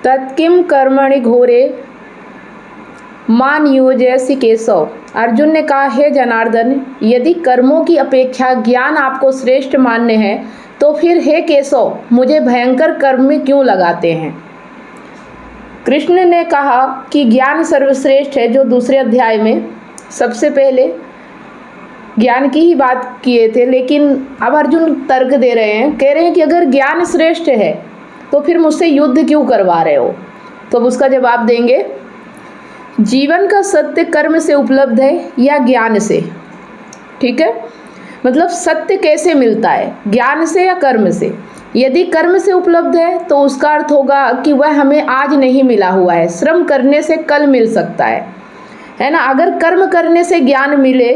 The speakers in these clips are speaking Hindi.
तत्किं कर्मणि घोरे मां नियोजयसि केशव। अर्जुन ने कहा, हे जनार्दन, यदि कर्मों की अपेक्षा ज्ञान आपको श्रेष्ठ मान्य है तो फिर हे केशव मुझे भयंकर कर्म में क्यों लगाते हैं। कृष्ण ने कहा कि ज्ञान सर्वश्रेष्ठ है, जो दूसरे अध्याय में सबसे पहले ज्ञान की ही बात किए थे, लेकिन अब अर्जुन तर्क दे रहे हैं, कह रहे हैं कि अगर ज्ञान श्रेष्ठ है तो फिर मुझसे युद्ध क्यों करवा रहे हो। तो अब उसका जवाब देंगे, जीवन का सत्य कर्म से उपलब्ध है या ज्ञान से। ठीक है, मतलब सत्य कैसे मिलता है, ज्ञान से या कर्म से। यदि कर्म से उपलब्ध है तो उसका अर्थ होगा कि वह हमें आज नहीं मिला हुआ है, श्रम करने से कल मिल सकता है ना। अगर कर्म करने से ज्ञान मिले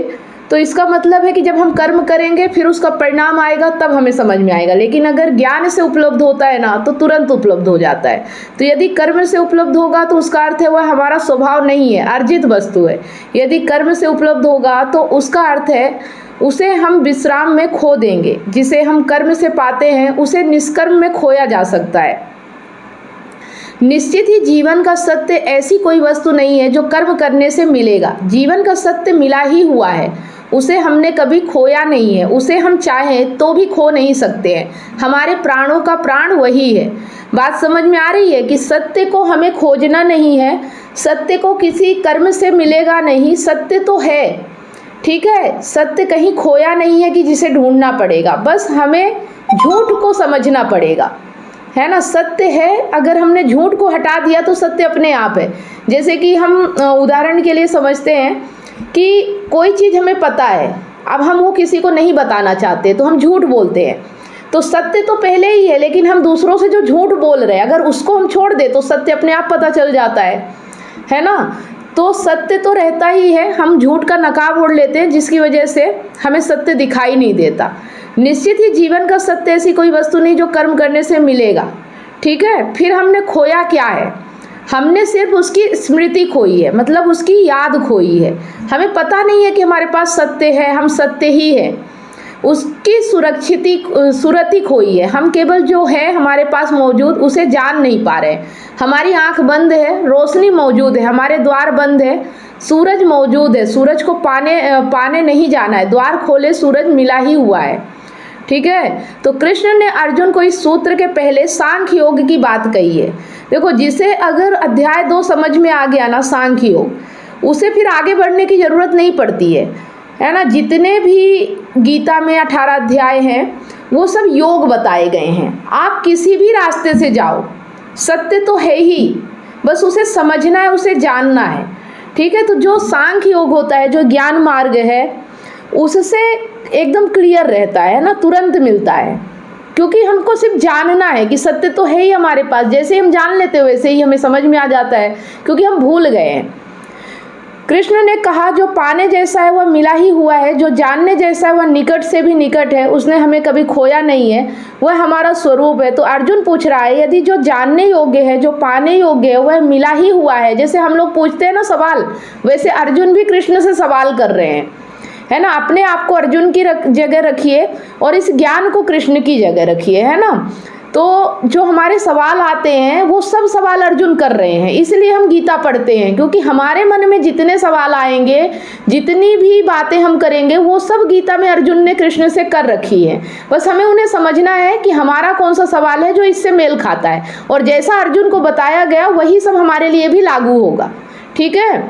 तो इसका मतलब है कि जब हम कर्म करेंगे फिर उसका परिणाम आएगा, तब हमें समझ में आएगा। लेकिन अगर ज्ञान से उपलब्ध होता है ना तो तुरंत उपलब्ध हो जाता है। तो यदि कर्म से उपलब्ध होगा तो उसका अर्थ है वह हमारा स्वभाव नहीं है, अर्जित वस्तु है। यदि कर्म से उपलब्ध होगा तो उसका अर्थ है उसे हम विश्राम में खो देंगे। जिसे हम कर्म से पाते हैं उसे निष्कर्म में खोया जा सकता है। निश्चित ही जीवन का सत्य ऐसी कोई वस्तु नहीं है जो कर्म करने से मिलेगा। जीवन का सत्य मिला ही हुआ है, उसे हमने कभी खोया नहीं है। उसे हम चाहें तो भी खो नहीं सकते हैं। हमारे प्राणों का प्राण वही है। बात समझ में आ रही है कि सत्य को हमें खोजना नहीं है, सत्य को किसी कर्म से मिलेगा नहीं, सत्य तो है। ठीक है, सत्य कहीं खोया नहीं है कि जिसे ढूंढना पड़ेगा, बस हमें झूठ को समझना पड़ेगा, है ना। सत्य है, अगर हमने झूठ को हटा दिया तो सत्य अपने आप है। जैसे कि हम उदाहरण के लिए समझते हैं कि कोई चीज़ हमें पता है, अब हम वो किसी को नहीं बताना चाहते तो हम झूठ बोलते हैं। तो सत्य तो पहले ही है, लेकिन हम दूसरों से जो झूठ बोल रहे हैं अगर उसको हम छोड़ दें तो सत्य अपने आप पता चल जाता है ना। तो सत्य तो रहता ही है, हम झूठ का नकाब ओढ़ लेते हैं जिसकी वजह से हमें सत्य दिखाई नहीं देता। निश्चित ही जीवन का सत्य ऐसी कोई वस्तु नहीं जो कर्म करने से मिलेगा। ठीक है, फिर हमने खोया क्या है, हमने सिर्फ उसकी स्मृति खोई है, मतलब उसकी याद खोई है। हमें पता नहीं है कि हमारे पास सत्य है, हम सत्य ही है, उसकी सुरति खोई है। हम केवल जो है हमारे पास मौजूद उसे जान नहीं पा रहे। हमारी आंख बंद है, रोशनी मौजूद है, हमारे द्वार बंद है, सूरज मौजूद है, सूरज को पाने नहीं जाना है, द्वार खोले सूरज मिला ही हुआ है। ठीक है, तो कृष्ण ने अर्जुन को इस सूत्र के पहले सांख्य योग की बात कही है। देखो, जिसे अगर अध्याय 2 समझ में आ गया ना, सांख्य योग, उसे फिर आगे बढ़ने की जरूरत नहीं पड़ती है ना। जितने भी गीता में 18 अध्याय हैं वो सब योग बताए गए हैं। आप किसी भी रास्ते से जाओ, सत्य तो है ही, बस उसे समझना है, उसे जानना है। ठीक है, तो जो सांख्य योग होता है, जो ज्ञान मार्ग है, उससे एकदम क्लियर रहता है ना, तुरंत मिलता है। क्योंकि हमको सिर्फ जानना है कि सत्य तो है ही हमारे पास। जैसे हम जान लेते हैं वैसे ही हमें समझ में आ जाता है, क्योंकि हम भूल गए हैं। कृष्ण ने कहा, जो पाने जैसा है वह मिला ही हुआ है, जो जानने जैसा है वह निकट से भी निकट है, उसने हमें कभी खोया नहीं है, वह हमारा स्वरूप है। तो अर्जुन पूछ रहा है, यदि जो जानने योग्य है, जो पाने योग्य है, वह मिला ही हुआ है। जैसे हम लोग पूछते हैं ना सवाल, वैसे अर्जुन भी कृष्ण से सवाल कर रहे हैं, है ना। अपने आप को अर्जुन की जगह रखिए और इस ज्ञान को कृष्ण की जगह रखिए, है ना। तो जो हमारे सवाल आते हैं वो सब सवाल अर्जुन कर रहे हैं। इसलिए हम गीता पढ़ते हैं, क्योंकि हमारे मन में जितने सवाल आएंगे, जितनी भी बातें हम करेंगे, वो सब गीता में अर्जुन ने कृष्ण से कर रखी है। बस हमें उन्हें समझना है कि हमारा कौन सा सवाल है जो इससे मेल खाता है, और जैसा अर्जुन को बताया गया वही सब हमारे लिए भी लागू होगा। ठीक है,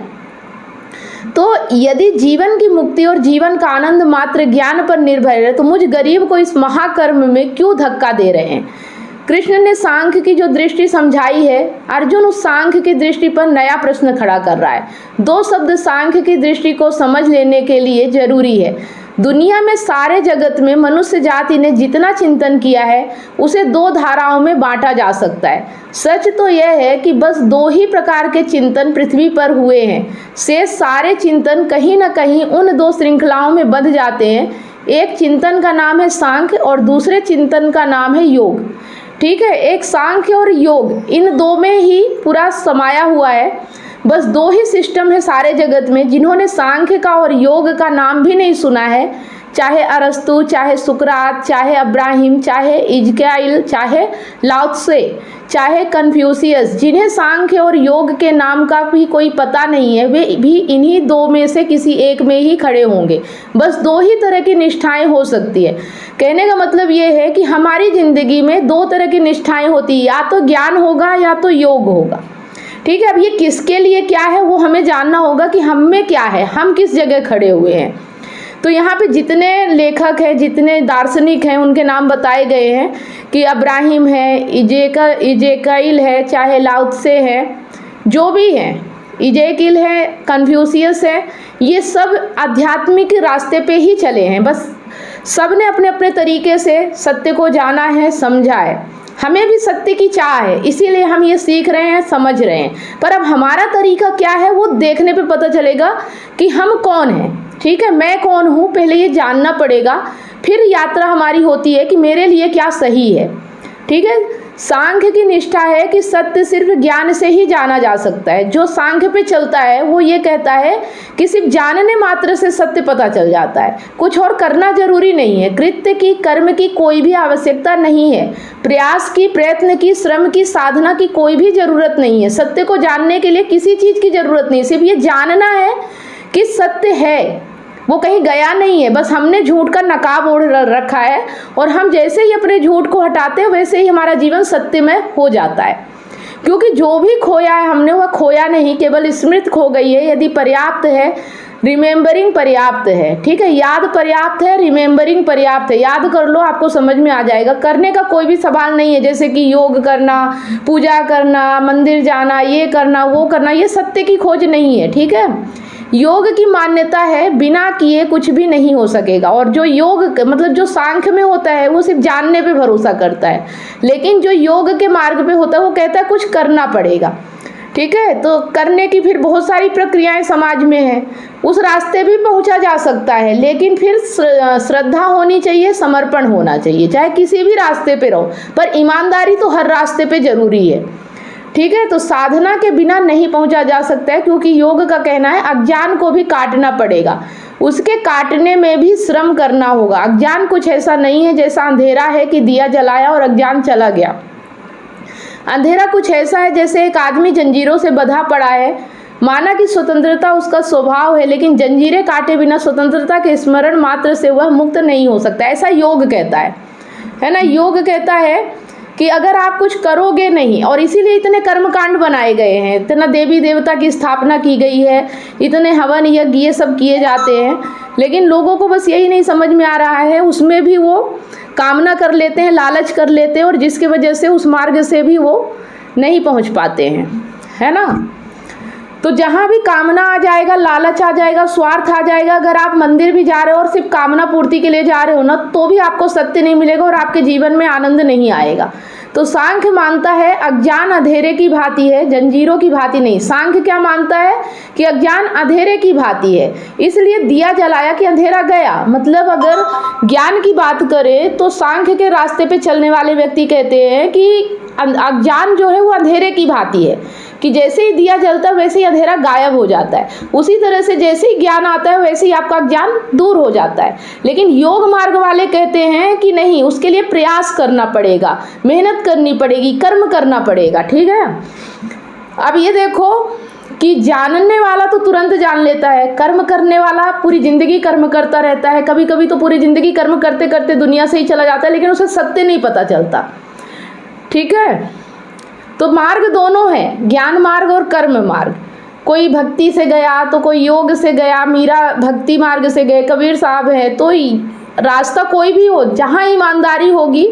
तो यदि जीवन की मुक्ति और जीवन का आनंद मात्र ज्ञान पर निर्भर है तो मुझ गरीब को इस महाकर्म में क्यों धक्का दे रहे हैं। कृष्ण ने सांख्य की जो दृष्टि समझाई है, अर्जुन उस सांख्य की दृष्टि पर नया प्रश्न खड़ा कर रहा है। 2 शब्द सांख्य की दृष्टि को समझ लेने के लिए जरूरी है। दुनिया में सारे जगत में मनुष्य जाति ने जितना चिंतन किया है उसे 2 धाराओं में बांटा जा सकता है। सच तो यह है कि बस 2 ही प्रकार के चिंतन पृथ्वी पर हुए हैं। शेष सारे चिंतन कहीं न कहीं उन 2 श्रृंखलाओं में बंध जाते हैं। एक चिंतन का नाम है सांख्य और दूसरे चिंतन का नाम है योग। ठीक है, एक सांख्य और योग, इन 2 में ही पूरा समाया हुआ है। बस 2 ही सिस्टम है सारे जगत में, जिन्होंने सांख्य का और योग का नाम भी नहीं सुना है, चाहे अरस्तु, चाहे सुकरात, चाहे अब्राहिम, चाहे इजकाइल, चाहे लाओ त्से, चाहे कन्फ्यूशियस, जिन्हें सांख्य और योग के नाम का भी कोई पता नहीं है, वे भी इन्हीं दो में से किसी एक में ही खड़े होंगे। बस दो ही तरह की निष्ठाएं हो सकती है। कहने का मतलब ये है कि हमारी ज़िंदगी में दो तरह की निष्ठाएं होती है, या तो ज्ञान होगा या तो योग होगा। ठीक है, अब ये किसके लिए क्या है वो हमें जानना होगा कि हम में क्या है, हम किस जगह खड़े हुए हैं। तो यहाँ पे जितने लेखक हैं, जितने दार्शनिक हैं, उनके नाम बताए गए हैं कि अब्राहिम है, इजकाइल है, चाहे लाओ त्से है, जो भी हैं, इजकाइल है, कन्फ्यूशियस है, ये सब आध्यात्मिक रास्ते पे ही चले हैं। बस सब ने अपने अपने तरीके से सत्य को जाना है, समझा है। हमें भी सत्य की चाह है, इसीलिए हम ये सीख रहे हैं, समझ रहे हैं। पर अब हमारा तरीका क्या है वो देखने पे पता चलेगा कि हम कौन हैं। ठीक है, मैं कौन हूँ पहले ये जानना पड़ेगा, फिर यात्रा हमारी होती है कि मेरे लिए क्या सही है। ठीक है, सांख्य की निष्ठा है कि सत्य सिर्फ ज्ञान से ही जाना जा सकता है। जो सांख्य पे चलता है वो ये कहता है कि सिर्फ जानने मात्र से सत्य पता चल जाता है, कुछ और करना जरूरी नहीं है। कृत्य की, कर्म की कोई भी आवश्यकता नहीं है, प्रयास की, प्रयत्न की, श्रम की, साधना की कोई भी जरूरत नहीं है। सत्य को जानने के लिए किसी चीज की जरूरत नहीं, सिर्फ ये जानना है कि सत्य है, वो कहीं गया नहीं है। बस हमने झूठ का नकाब ओढ़ रखा है, और हम जैसे ही अपने झूठ को हटाते हैं वैसे ही हमारा जीवन सत्यमय हो जाता है। क्योंकि जो भी खोया है हमने, वह खोया नहीं, केवल स्मृति खो गई है। यदि पर्याप्त है, रिमेम्बरिंग पर्याप्त है। ठीक है, याद पर्याप्त है, रिमेम्बरिंग पर्याप्त है। याद कर लो, आपको समझ में आ जाएगा। करने का कोई भी सवाल नहीं है, जैसे कि योग करना, पूजा करना, मंदिर जाना, ये करना, वो करना, ये सत्य की खोज नहीं है। ठीक है, योग की मान्यता है बिना किए कुछ भी नहीं हो सकेगा। और जो योग मतलब जो सांख्य में होता है वो सिर्फ जानने पे भरोसा करता है, लेकिन जो योग के मार्ग पे होता है वो कहता है कुछ करना पड़ेगा। ठीक है, तो करने की फिर बहुत सारी प्रक्रियाएं समाज में हैं, उस रास्ते भी पहुंचा जा सकता है, लेकिन फिर श्रद्धा होनी चाहिए, समर्पण होना चाहिए। चाहे किसी भी रास्ते पे रहो, पर ईमानदारी तो हर रास्ते पे जरूरी है। ठीक है, तो साधना के बिना नहीं पहुंचा जा सकता है, क्योंकि योग का कहना है अज्ञान को भी काटना पड़ेगा, उसके काटने में भी श्रम करना होगा। अज्ञान कुछ ऐसा नहीं है जैसा अंधेरा है कि दिया जलाया और अज्ञान चला गया। अंधेरा कुछ ऐसा है जैसे एक आदमी जंजीरों से बंधा पड़ा है, माना कि स्वतंत्रता उसका स्वभाव है, लेकिन जंजीरें काटे बिना स्वतंत्रता के स्मरण मात्र से वह मुक्त नहीं हो सकता। ऐसा योग कहता है ना। योग कहता है कि अगर आप कुछ करोगे नहीं, और इसीलिए इतने कर्मकांड बनाए गए हैं, इतना देवी देवता की स्थापना की गई है, इतने हवन यज्ञ ये सब किए जाते हैं, लेकिन लोगों को बस यही नहीं समझ में आ रहा है। उसमें भी वो कामना कर लेते हैं, लालच कर लेते हैं, और जिसकी वजह से उस मार्ग से भी वो नहीं पहुंच पाते हैं, है ना। तो जहाँ भी कामना आ जाएगा, लालच आ जाएगा, स्वार्थ आ जाएगा, अगर आप मंदिर भी जा रहे हो और सिर्फ कामना पूर्ति के लिए जा रहे हो ना, तो भी आपको सत्य नहीं मिलेगा और आपके जीवन में आनंद नहीं आएगा। तो सांख्य मानता है अज्ञान अंधेरे की भांति है, जंजीरों की भांति नहीं। सांख्य क्या मानता है कि अज्ञान अंधेरे की भांति है, इसलिए दिया जलाया कि अंधेरा गया। मतलब अगर ज्ञान की बात करें तो सांख्य के रास्ते पे चलने वाले व्यक्ति कहते हैं कि अज्ञान जो है वो अंधेरे की भांति है, कि जैसे ही दिया जलता है वैसे ही अंधेरा गायब हो जाता है। उसी तरह से जैसे ही ज्ञान आता है वैसे ही आपका ज्ञान दूर हो जाता है। लेकिन योग मार्ग वाले कहते हैं कि नहीं, उसके लिए प्रयास करना पड़ेगा, मेहनत करनी पड़ेगी, कर्म करना पड़ेगा। ठीक है, अब ये देखो कि जानने वाला तो तुरंत जान लेता है, कर्म करने वाला पूरी जिंदगी कर्म करता रहता है, कभी कभी तो पूरी जिंदगी कर्म करते करते दुनिया से ही चला जाता है, लेकिन उसे सत्य नहीं पता चलता। ठीक है, तो मार्ग दोनों हैं, ज्ञान मार्ग और कर्म मार्ग। कोई भक्ति से गया तो कोई योग से गया, मीरा भक्ति मार्ग से गए, कबीर साहब है, तो रास्ता कोई भी हो, जहाँ ईमानदारी होगी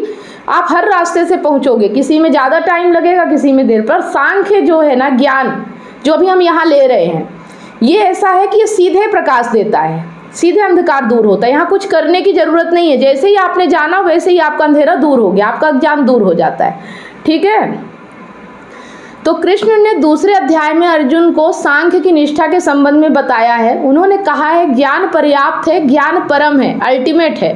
आप हर रास्ते से पहुँचोगे। किसी में ज़्यादा टाइम लगेगा, किसी में देर। पर सांख्य जो है ना, ज्ञान जो भी हम यहाँ ले रहे हैं, ये ऐसा है कि ये सीधे प्रकाश देता है, सीधे अंधकार दूर होता है। यहाँ कुछ करने की जरूरत नहीं है, जैसे ही आपने जाना वैसे ही आपका अंधेरा दूर हो गया, आपका ज्ञान दूर हो जाता है। ठीक है, तो कृष्ण ने दूसरे अध्याय में अर्जुन को सांख्य की निष्ठा के संबंध में बताया है। उन्होंने कहा है ज्ञान पर्याप्त है, ज्ञान परम है, अल्टीमेट है।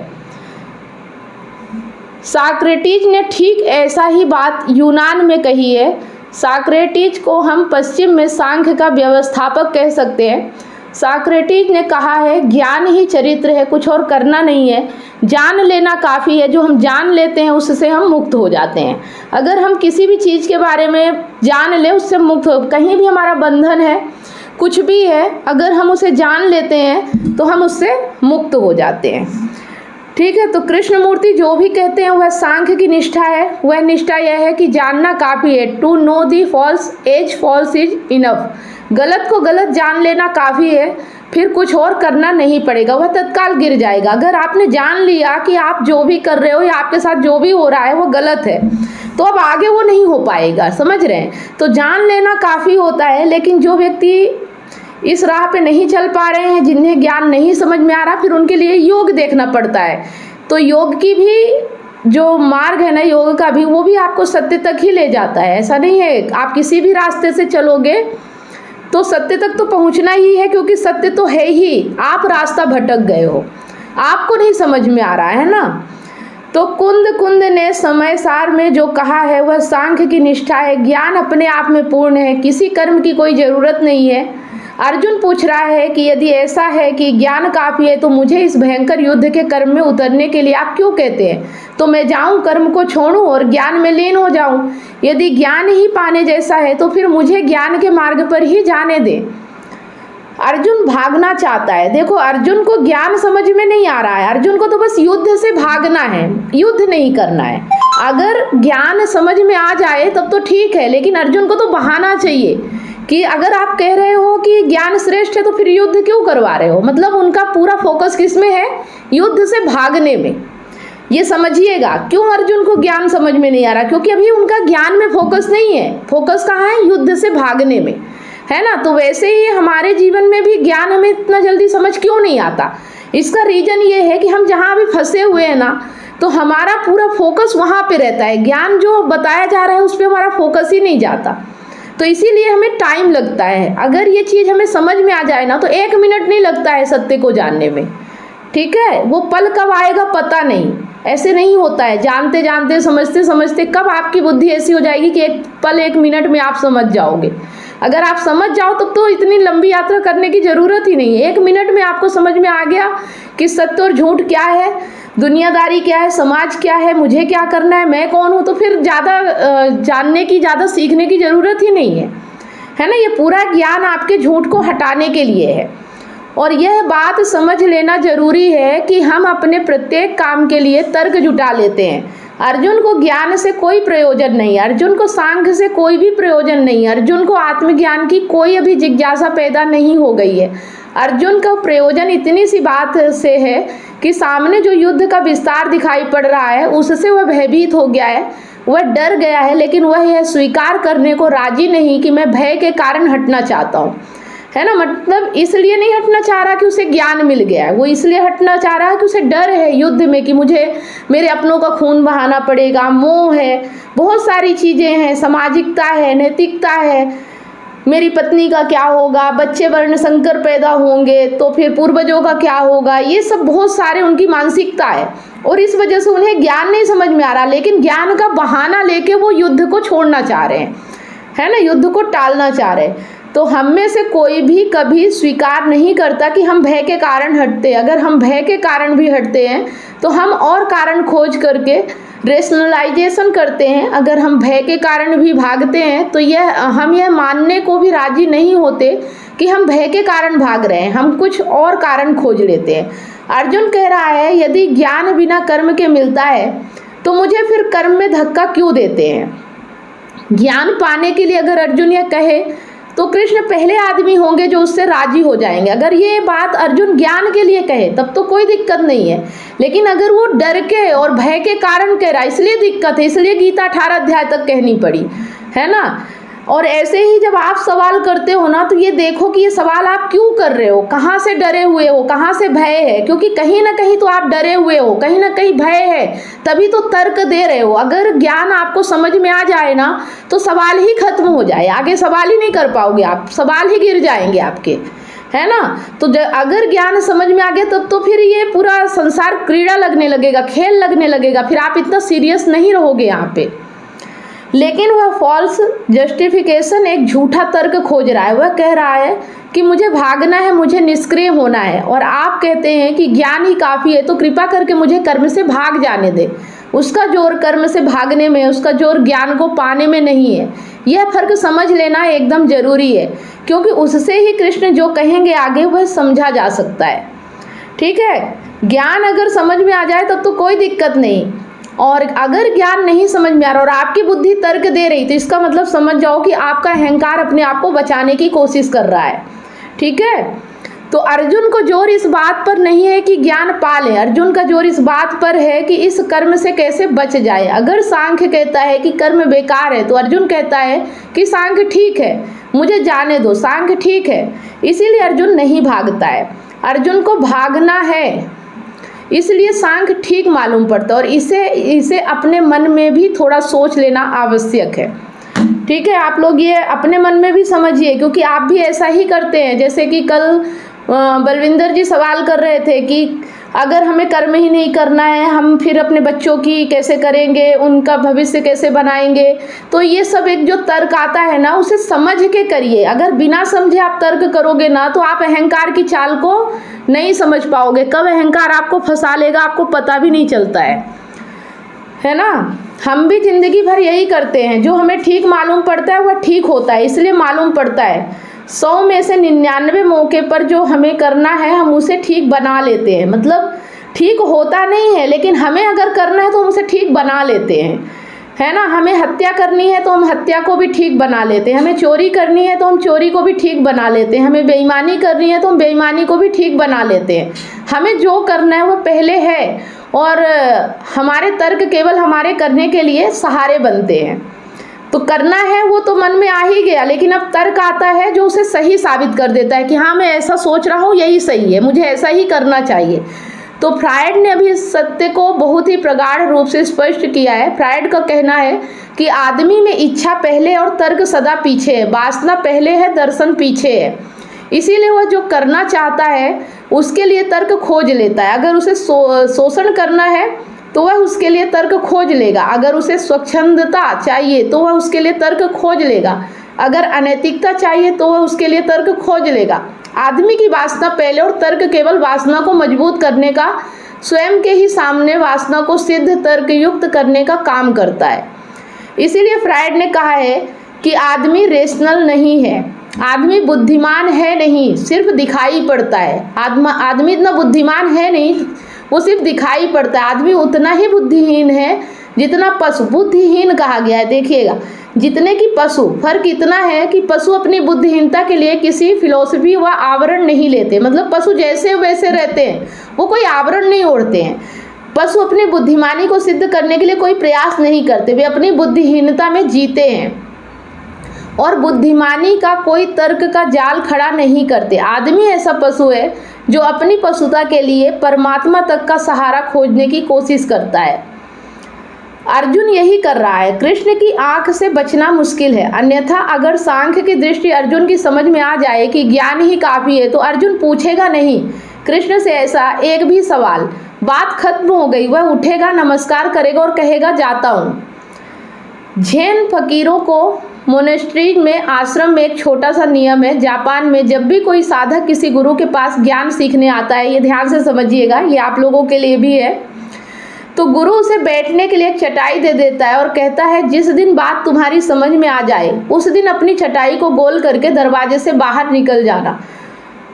साक्रेटिस ने ठीक ऐसा ही बात यूनान में कही है। साक्रेटिस को हम पश्चिम में सांख्य का व्यवस्थापक कह सकते हैं। सॉक्रेटिस ने कहा है ज्ञान ही चरित्र है, कुछ और करना नहीं है, जान लेना काफ़ी है। जो हम जान लेते हैं उससे हम मुक्त हो जाते हैं। अगर हम किसी भी चीज़ के बारे में जान लें उससे मुक्त हो, कहीं भी हमारा बंधन है, कुछ भी है, अगर हम उसे जान लेते हैं तो हम उससे मुक्त हो जाते हैं। ठीक है, तो कृष्णमूर्ति जो भी कहते हैं वह सांख्य की निष्ठा है। वह निष्ठा यह है कि जानना काफ़ी है, to know the false as false is enough. गलत को गलत जान लेना काफ़ी है, फिर कुछ और करना नहीं पड़ेगा, वह तत्काल गिर जाएगा। अगर आपने जान लिया कि आप जो भी कर रहे हो या आपके साथ जो भी हो रहा है वो गलत है, तो अब आगे वो नहीं हो पाएगा, समझ रहे हैं। तो जान लेना काफ़ी होता है, लेकिन जो व्यक्ति इस राह पे नहीं चल पा रहे हैं, जिन्हें ज्ञान नहीं समझ में आ रहा, फिर उनके लिए योग देखना पड़ता है। तो योग की भी जो मार्ग है ना, योग का भी, वो भी आपको सत्य तक ही ले जाता है। ऐसा नहीं है आप किसी भी रास्ते से चलोगे तो सत्य तक तो पहुंचना ही है, क्योंकि सत्य तो है ही, आप रास्ता भटक गए हो, आपको नहीं समझ में आ रहा है ना। तो कुंद ने समय सार में जो कहा है वह सांख्य की निष्ठा है। ज्ञान अपने आप में पूर्ण है, किसी कर्म की कोई ज़रूरत नहीं है। अर्जुन पूछ रहा है कि यदि ऐसा है कि ज्ञान काफ़ी है तो मुझे इस भयंकर युद्ध के कर्म में उतरने के लिए आप क्यों कहते हैं? तो मैं जाऊं, कर्म को छोड़ूं और ज्ञान में लीन हो जाऊं? यदि ज्ञान ही पाने जैसा है तो फिर मुझे ज्ञान के मार्ग पर ही जाने दें। अर्जुन भागना चाहता है। देखो, अर्जुन को ज्ञान समझ में नहीं आ रहा है, अर्जुन को तो बस युद्ध से भागना है, युद्ध नहीं करना है। अगर ज्ञान समझ में आ जाए तब तो ठीक है, लेकिन अर्जुन को तो बहाना चाहिए कि अगर आप कह रहे हो कि ज्ञान श्रेष्ठ है तो फिर युद्ध क्यों करवा रहे हो। मतलब उनका पूरा फोकस किस में है? युद्ध से भागने में। ये समझिएगा क्यों अर्जुन को ज्ञान समझ में नहीं आ रहा, क्योंकि अभी उनका ज्ञान में फोकस नहीं है। फोकस कहाँ है? युद्ध से भागने में, है ना। तो वैसे ही हमारे जीवन में भी ज्ञान हमें इतना जल्दी समझ क्यों नहीं आता? इसका रीजन ये है कि हम जहाँ भी फंसे हुए हैं ना, तो हमारा पूरा फोकस वहाँ पे रहता है, ज्ञान जो बताया जा रहा है उस पर हमारा फोकस ही नहीं जाता। तो इसीलिए हमें टाइम लगता है। अगर ये चीज़ हमें समझ में आ जाए ना तो 1 मिनट नहीं लगता है सत्य को जानने में, ठीक है। वो पल कब आएगा पता नहीं, ऐसे नहीं होता है। जानते जानते समझते समझते कब आपकी बुद्धि ऐसी हो जाएगी कि एक पल 1 मिनट में आप समझ जाओगे। अगर आप समझ जाओ तब तो इतनी लंबी यात्रा करने की ज़रूरत ही नहीं है। 1 मिनट में आपको समझ में आ गया कि सत्य और झूठ क्या है, दुनियादारी क्या है, समाज क्या है, मुझे क्या करना है, मैं कौन हूँ, तो फिर ज़्यादा जानने की, ज़्यादा सीखने की ज़रूरत ही नहीं है ना। ये पूरा ज्ञान आपके झूठ को हटाने के लिए है। और यह बात समझ लेना ज़रूरी है कि हम अपने प्रत्येक काम के लिए तर्क जुटा लेते हैं। अर्जुन को ज्ञान से कोई प्रयोजन नहीं, अर्जुन को सांख्य से कोई भी प्रयोजन नहीं, अर्जुन को आत्मज्ञान की कोई अभी जिज्ञासा पैदा नहीं हो गई है। अर्जुन का प्रयोजन इतनी सी बात से है कि सामने जो युद्ध का विस्तार दिखाई पड़ रहा है उससे वह भयभीत हो गया है, वह डर गया है, लेकिन वह यह स्वीकार करने को राजी नहीं कि मैं भय के कारण हटना चाहता हूँ, है ना। मतलब इसलिए नहीं हटना चाह रहा कि उसे ज्ञान मिल गया है, वो इसलिए हटना चाह रहा है कि उसे डर है युद्ध में कि मुझे मेरे अपनों का खून बहाना पड़ेगा, मोह है, बहुत सारी चीज़ें हैं, सामाजिकता है, नैतिकता है, मेरी पत्नी का क्या होगा, बच्चे वर्ण संकर पैदा होंगे तो फिर पूर्वजों का क्या होगा, ये सब बहुत सारे उनकी मानसिकता है। और इस वजह से उन्हें ज्ञान नहीं समझ में आ रहा, लेकिन ज्ञान का बहाना लेके वो युद्ध को छोड़ना चाह रहे हैं, है ना, युद्ध को टालना चाह रहे हैं। तो हम में से कोई भी कभी स्वीकार नहीं करता कि हम भय के कारण हटते हैं। अगर हम भय के कारण भी हटते हैं तो हम और कारण खोज करके रेशनलाइजेशन करते हैं। अगर हम भय के कारण भी भागते हैं तो हम यह मानने को भी राजी नहीं होते कि हम भय के कारण भाग रहे हैं, हम कुछ और कारण खोज लेते हैं। अर्जुन कह रहा है यदि ज्ञान बिना कर्म के मिलता है तो मुझे फिर कर्म में धक्का क्यों देते हैं। ज्ञान पाने के लिए अगर अर्जुन यह कहे तो कृष्ण पहले आदमी होंगे जो उससे राजी हो जाएंगे। अगर ये बात अर्जुन ज्ञान के लिए कहे तब तो कोई दिक्कत नहीं है, लेकिन अगर वो डर के और भय के कारण कह रहा है इसलिए दिक्कत है, इसलिए गीता 18 अध्याय तक कहनी पड़ी, है ना। और ऐसे ही जब आप सवाल करते हो ना तो ये देखो कि ये सवाल आप क्यों कर रहे हो, कहाँ से डरे हुए हो, कहाँ से भय है, क्योंकि कहीं ना कहीं तो आप डरे हुए हो, कहीं ना कहीं भय है, तभी तो तर्क दे रहे हो। अगर ज्ञान आपको समझ में आ जाए ना तो सवाल ही खत्म हो जाए, आगे सवाल ही नहीं कर पाओगे आप, सवाल ही गिर जाएंगे आपके, है ना। तो अगर ज्ञान समझ में आ गया तब तो फिर ये पूरा संसार क्रीड़ा लगने लगेगा, खेल लगने लगेगा, फिर आप इतना सीरियस नहीं रहोगे यहाँ पे। लेकिन वह फॉल्स जस्टिफिकेशन, एक झूठा तर्क खोज रहा है। वह कह रहा है कि मुझे भागना है, मुझे निष्क्रिय होना है, और आप कहते हैं कि ज्ञान ही काफ़ी है, तो कृपा करके मुझे कर्म से भाग जाने दे। उसका जोर कर्म से भागने में, उसका जोर ज्ञान को पाने में नहीं है। यह फर्क समझ लेना एकदम जरूरी है, क्योंकि उससे ही कृष्ण जो कहेंगे आगे वह समझा जा सकता है। ठीक है, ज्ञान अगर समझ में आ जाए तब तो कोई दिक्कत नहीं, और अगर ज्ञान नहीं समझ में आ रहा और आपकी बुद्धि तर्क दे रही, तो इसका मतलब समझ जाओ कि आपका अहंकार अपने आप को बचाने की कोशिश कर रहा है। ठीक है, तो अर्जुन को जोर इस बात पर नहीं है कि ज्ञान पा ले, अर्जुन का जोर इस बात पर है कि इस कर्म से कैसे बच जाए। अगर सांख्य कहता है कि कर्म बेकार है, तो अर्जुन कहता है कि सांख्य ठीक है, मुझे जाने दो, सांख्य ठीक है। इसीलिए अर्जुन नहीं भागता है। अर्जुन को भागना है, इसलिए सांख्य ठीक मालूम पड़ता है, और इसे अपने मन में भी थोड़ा सोच लेना आवश्यक है। ठीक है, आप लोग ये अपने मन में भी समझिए, क्योंकि आप भी ऐसा ही करते हैं। जैसे कि कल बलविंदर जी सवाल कर रहे थे कि अगर हमें कर्म ही नहीं करना है, हम फिर अपने बच्चों की कैसे करेंगे, उनका भविष्य कैसे बनाएंगे। तो ये सब एक जो तर्क आता है ना, उसे समझ के करिए। अगर बिना समझे आप तर्क करोगे ना, तो आप अहंकार की चाल को नहीं समझ पाओगे। कब अहंकार आपको फंसा लेगा आपको पता भी नहीं चलता है ना। हम भी जिंदगी भर यही करते हैं, जो हमें ठीक मालूम पड़ता है वह ठीक होता है, इसलिए मालूम पड़ता है। 100 में से 99 मौके पर जो हमें करना है हम उसे ठीक बना लेते हैं। मतलब ठीक होता नहीं है, लेकिन हमें अगर करना है तो हम उसे ठीक बना लेते हैं, है ना। हमें हत्या करनी है तो हम हत्या को भी ठीक बना लेते हैं, हमें चोरी करनी है तो हम चोरी को भी ठीक बना लेते हैं, हमें बेईमानी करनी है तो हम बेईमानी को भी ठीक बना लेते हैं। हमें जो करना है वो पहले है, और हमारे तर्क केवल हमारे करने के लिए सहारे बनते हैं। तो करना है वो तो मन में आ ही गया, लेकिन अब तर्क आता है जो उसे सही साबित कर देता है कि हाँ मैं ऐसा सोच रहा हूँ, यही सही है, मुझे ऐसा ही करना चाहिए। तो फ्रायड ने अभी इस सत्य को बहुत ही प्रगाढ़ रूप से स्पष्ट किया है। फ्रायड का कहना है कि आदमी में इच्छा पहले और तर्क सदा पीछे है, वासना पहले है, दर्शन पीछे है। इसीलिए वह जो करना चाहता है उसके लिए तर्क खोज लेता है। अगर उसे शोषण करना है तो वह उसके लिए तर्क खोज लेगा, अगर उसे स्वच्छंदता चाहिए तो वह उसके लिए तर्क खोज लेगा, अगर अनैतिकता चाहिए तो वह उसके लिए तर्क खोज लेगा। आदमी की वासना पहले और तर्क केवल वासना को मजबूत करने का, स्वयं के ही सामने वासना को सिद्ध तर्क युक्त करने का काम करता है। इसीलिए फ्रायड ने कहा है कि आदमी रेशनल नहीं है, आदमी बुद्धिमान है नहीं, सिर्फ दिखाई पड़ता है। आदमी इतना बुद्धिमान है नहीं, वो सिर्फ दिखाई पड़ता है। आदमी उतना ही बुद्धिहीन है जितना पशु बुद्धिहीन कहा गया है। देखिएगा, जितने की पशु, फर्क इतना है कि पशु अपनी बुद्धिहीनता के लिए किसी फिलॉसफी व आवरण नहीं लेते। मतलब पशु जैसे वैसे रहते हैं, वो कोई आवरण नहीं ओढ़ते हैं। पशु अपनी बुद्धिमानी को सिद्ध करने के लिए कोई प्रयास नहीं करते, वे अपनी बुद्धिहीनता में जीते हैं और बुद्धिमानी का कोई तर्क का जाल खड़ा नहीं करते। आदमी ऐसा पशु है जो अपनी पशुता के लिए परमात्मा तक का सहारा खोजने की कोशिश करता है। अर्जुन यही कर रहा है। कृष्ण की आंख से बचना मुश्किल है, अन्यथा अगर सांख्य की दृष्टि अर्जुन की समझ में आ जाए कि ज्ञान ही काफ़ी है, तो अर्जुन पूछेगा नहीं कृष्ण से ऐसा एक भी सवाल। बात खत्म हो गई। वह उठेगा, नमस्कार करेगा और कहेगा जाता हूँ। जैन फकीरों को मोनेस्ट्री में, आश्रम में एक छोटा सा नियम है। जापान में जब भी कोई साधक किसी गुरु के पास ज्ञान सीखने आता है, ये ध्यान से समझिएगा, ये आप लोगों के लिए भी है, तो गुरु उसे बैठने के लिए एक चटाई दे देता है और कहता है जिस दिन बात तुम्हारी समझ में आ जाए उस दिन अपनी चटाई को गोल करके दरवाजे से बाहर निकल जाना,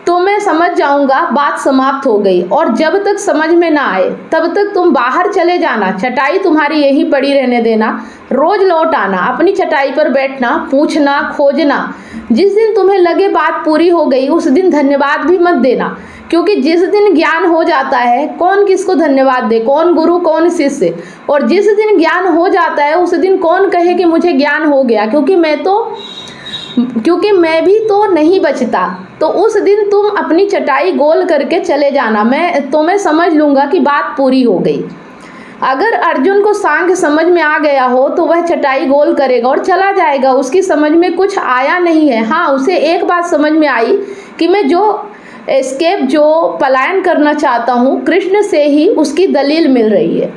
तो मैं समझ जाऊंगा बात समाप्त हो गई। और जब तक समझ में ना आए तब तक तुम बाहर चले जाना, चटाई तुम्हारी यहीं पड़ी रहने देना, रोज लौट आना, अपनी चटाई पर बैठना, पूछना, खोजना। जिस दिन तुम्हें लगे बात पूरी हो गई उस दिन धन्यवाद भी मत देना, क्योंकि जिस दिन ज्ञान हो जाता है कौन किसको धन्यवाद दे, कौन गुरु कौन शिष्य। और जिस दिन ज्ञान हो जाता है उस दिन कौन कहे कि मुझे ज्ञान हो गया, क्योंकि मैं भी तो नहीं बचता। तो उस दिन तुम अपनी चटाई गोल करके चले जाना, मैं समझ लूँगा कि बात पूरी हो गई। अगर अर्जुन को सांख्य समझ में आ गया हो तो वह चटाई गोल करेगा और चला जाएगा। उसकी समझ में कुछ आया नहीं है। हाँ, उसे एक बात समझ में आई कि मैं जो पलायन करना चाहता हूँ कृष्ण से ही उसकी दलील मिल रही है।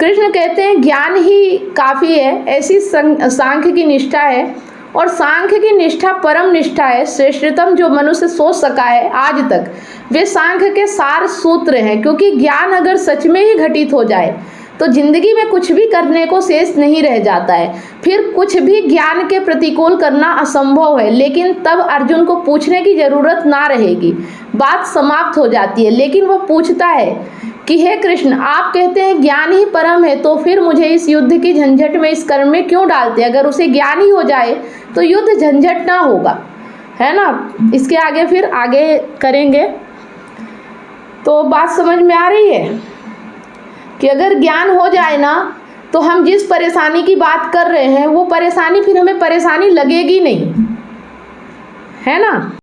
कृष्ण कहते हैं ज्ञान ही काफ़ी है, ऐसी सांख्य की निष्ठा है, और सांख्य की निष्ठा परम निष्ठा है, श्रेष्ठतम जो मनुष्य सोच सका है आज तक। वे सांख्य के सार सूत्र हैं, क्योंकि ज्ञान अगर सच में ही घटित हो जाए तो जिंदगी में कुछ भी करने को शेष नहीं रह जाता है, फिर कुछ भी ज्ञान के प्रतिकूल करना असंभव है। लेकिन तब अर्जुन को पूछने की जरूरत ना रहेगी, बात समाप्त हो जाती है। लेकिन वह पूछता है कि हे कृष्ण, आप कहते हैं ज्ञान ही परम है, तो फिर मुझे इस युद्ध की झंझट में, इस कर्म में क्यों डालते हैं? अगर उसे ज्ञान ही हो जाए तो युद्ध झंझट ना होगा, है ना। इसके आगे फिर आगे करेंगे। तो बात समझ में आ रही है कि अगर ज्ञान हो जाए ना, तो हम जिस परेशानी की बात कर रहे हैं वो परेशानी फिर हमें परेशानी लगेगी नहीं, है ना।